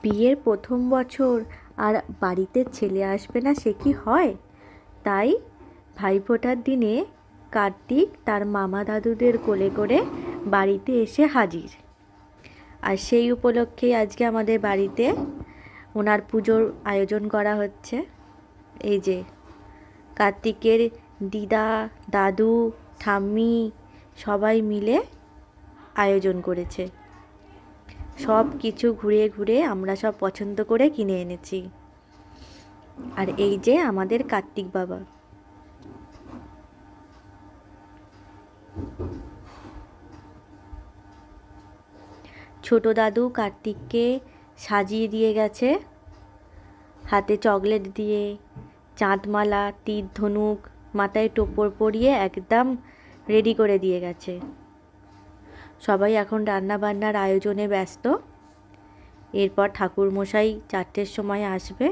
বিয়ের প্রথম বছর আর বাড়িতে ছেলে আসবে না সে কি হয়? তাই ভাইফোঁটার দিনে কার্তিক তার মামা দাদুদের কোলে করে বাড়িতে এসে হাজির। আর সেই উপলক্ষেই আজকে আমাদের বাড়িতে ওনার পুজোর আয়োজন করা হচ্ছে। এই যে কার্তিকের দিদা, দাদু, ঠাম্মি সবাই মিলে আয়োজন করেছে। সব কিছু ঘুরে ঘুরে আমরা সব পছন্দ করে কিনে এনেছি। আর এই যে আমাদের কার্তিক বাবা। ছোট দাদু কার্তিককে সাজিয়ে দিয়ে গেছে, হাতে চকলেট দিয়ে, চাঁদমালা, তীর ধনুক, মাথায় টোপর পরিয়ে একদম রেডি করে দিয়ে গেছে। সবাই এখন রান্না বান্নার আয়োজনে ব্যস্ত। এরপর ঠাকুরমশাই 4টের সময় আসবে।